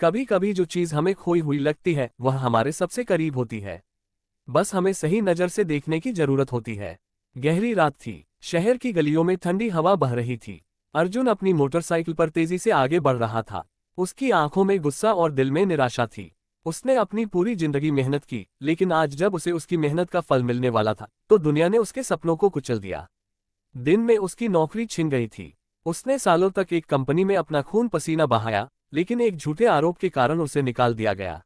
कभी कभी जो चीज हमें खोई हुई लगती है वह हमारे सबसे करीब होती है। बस हमें सही नजर से देखने की जरूरत होती है। गहरी रात थी। शहर की गलियों में ठंडी हवा बह रही थी। अर्जुन अपनी मोटरसाइकिल पर तेजी से आगे बढ़ रहा था। उसकी आंखों में गुस्सा और दिल में निराशा थी। उसने अपनी पूरी जिंदगी मेहनत की, लेकिन आज जब उसे उसकी मेहनत का फल मिलने वाला था तो दुनिया ने उसके सपनों को कुचल दिया। दिन में उसकी नौकरी छिन गई थी। उसने सालों तक एक कंपनी में अपना खून पसीना बहाया, लेकिन एक झूठे आरोप के कारण उसे निकाल दिया गया।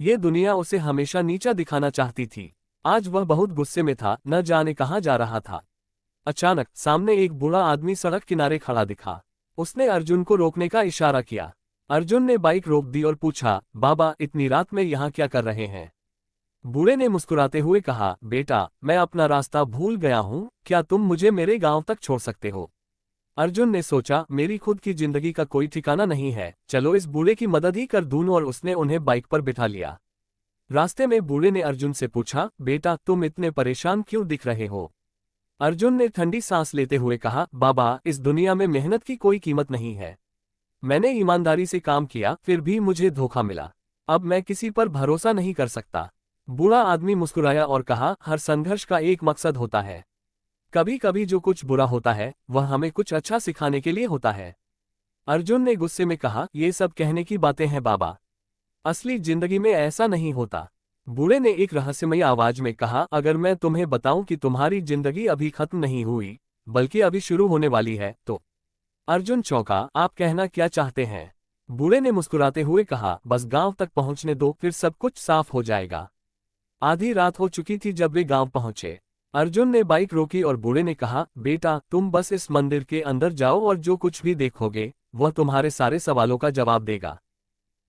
ये दुनिया उसे हमेशा नीचा दिखाना चाहती थी। आज वह बहुत गुस्से में था, न जाने कहाँ जा रहा था। अचानक सामने एक बूढ़ा आदमी सड़क किनारे खड़ा दिखा। उसने अर्जुन को रोकने का इशारा किया। अर्जुन ने बाइक रोक दी और पूछा, बाबा, इतनी रात में यहाँ क्या कर रहे हैं? बूढ़े ने मुस्कुराते हुए कहा, बेटा, मैं अपना रास्ता भूल गया हूँ, क्या तुम मुझे मेरे गांव तक छोड़ सकते हो? अर्जुन ने सोचा, मेरी खुद की जिंदगी का कोई ठिकाना नहीं है, चलो इस बूढ़े की मदद ही कर दूं, और उसने उन्हें बाइक पर बिठा लिया। रास्ते में बूढ़े ने अर्जुन से पूछा, बेटा, तुम इतने परेशान क्यों दिख रहे हो? अर्जुन ने ठंडी सांस लेते हुए कहा, बाबा, इस दुनिया में मेहनत की कोई कीमत नहीं है। मैंने ईमानदारी से काम किया, फिर भी मुझे धोखा मिला। अब मैं किसी पर भरोसा नहीं कर सकता। बूढ़ा आदमी मुस्कुराया और कहा, हर संघर्ष का एक मकसद होता है। कभी कभी जो कुछ बुरा होता है वह हमें कुछ अच्छा सिखाने के लिए होता है। अर्जुन ने गुस्से में कहा, ये सब कहने की बातें हैं बाबा। असली जिंदगी में ऐसा नहीं होता। बूढ़े ने एक रहस्यमयी आवाज में कहा, अगर मैं तुम्हें बताऊं कि तुम्हारी जिंदगी अभी खत्म नहीं हुई, बल्कि अभी शुरू होने वाली है, तो? अर्जुन चौंका, आप कहना क्या चाहते हैं? बूढ़े ने मुस्कुराते हुए कहा, बस गांव तक पहुंचने दो, फिर सब कुछ साफ हो जाएगा। आधी रात हो चुकी थी जब वे गांव पहुंचे। अर्जुन ने बाइक रोकी और बूढ़े ने कहा, बेटा, तुम बस इस मंदिर के अंदर जाओ और जो कुछ भी देखोगे वह तुम्हारे सारे सवालों का जवाब देगा।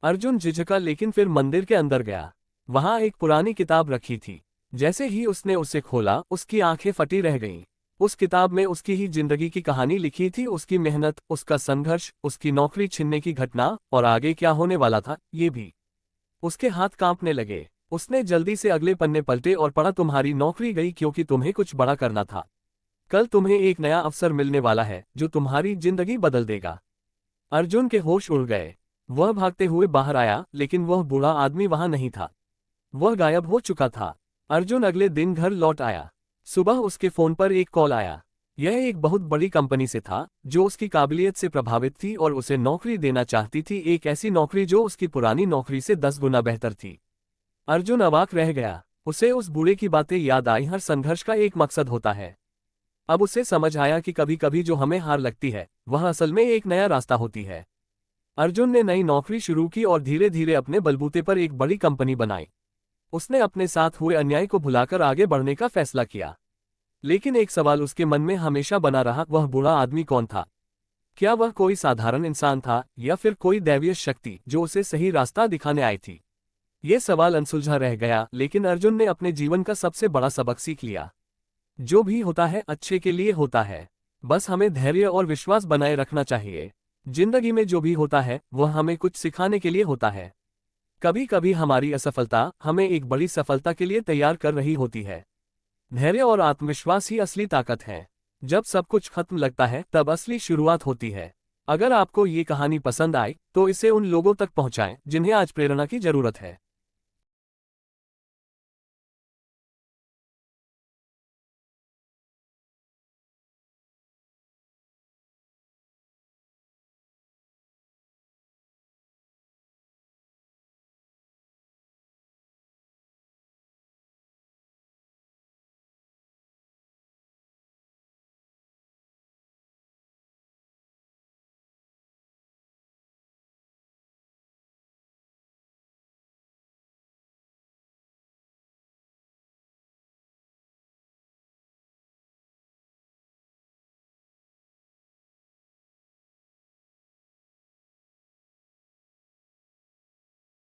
अर्जुन झिझका, लेकिन फिर मंदिर के अंदर गया। वहां एक पुरानी किताब रखी थी। जैसे ही उसने उसे खोला, उसकी आंखें फटी रह गईं। उस किताब में उसकी ही जिंदगी की कहानी लिखी थी, उसकी मेहनत, उसका संघर्ष, उसकी नौकरी छीनने की घटना, और आगे क्या होने वाला था ये भी। उसके हाथ कांपने लगे। उसने जल्दी से अगले पन्ने पलटे और पढ़ा, तुम्हारी नौकरी गई क्योंकि तुम्हें कुछ बड़ा करना था। कल तुम्हें एक नया अवसर मिलने वाला है जो तुम्हारी जिंदगी बदल देगा। अर्जुन के होश उड़ गए। वह भागते हुए बाहर आया, लेकिन वह बूढ़ा आदमी वहां नहीं था। वह गायब हो चुका था। अर्जुन अगले दिन घर लौट आया। सुबह उसके फोन पर एक कॉल आया। यह एक बहुत बड़ी कंपनी से था जो उसकी काबिलियत से प्रभावित थी और उसे नौकरी देना चाहती थी, एक ऐसी नौकरी जो उसकी पुरानी नौकरी से 10 गुना बेहतर थी। अर्जुन अवाक रह गया। उसे उस बूढ़े की बातें याद आई, हर संघर्ष का एक मकसद होता है। अब उसे समझ आया कि कभी कभी जो हमें हार लगती है वह असल में एक नया रास्ता होती है। अर्जुन ने नई नौकरी शुरू की और धीरे धीरे अपने बलबूते पर एक बड़ी कंपनी बनाई। उसने अपने साथ हुए अन्याय को भुलाकर आगे बढ़ने का फैसला किया। लेकिन एक सवाल उसके मन में हमेशा बना रहा, वह बूढ़ा आदमी कौन था? क्या वह कोई साधारण इंसान था या फिर कोई दैवीय शक्ति जो उसे सही रास्ता दिखाने आई थी? ये सवाल अनसुलझा रह गया, लेकिन अर्जुन ने अपने जीवन का सबसे बड़ा सबक सीख लिया। जो भी होता है अच्छे के लिए होता है। बस हमें धैर्य और विश्वास बनाए रखना चाहिए। जिंदगी में जो भी होता है वह हमें कुछ सिखाने के लिए होता है। कभी कभी हमारी असफलता हमें एक बड़ी सफलता के लिए तैयार कर रही होती है। धैर्य और आत्मविश्वास ही असली ताकत है। जब सब कुछ खत्म लगता है तब असली शुरुआत होती है। अगर आपको ये कहानी पसंद आई तो इसे उन लोगों तक पहुंचाएं जिन्हें आज प्रेरणा की जरूरत है।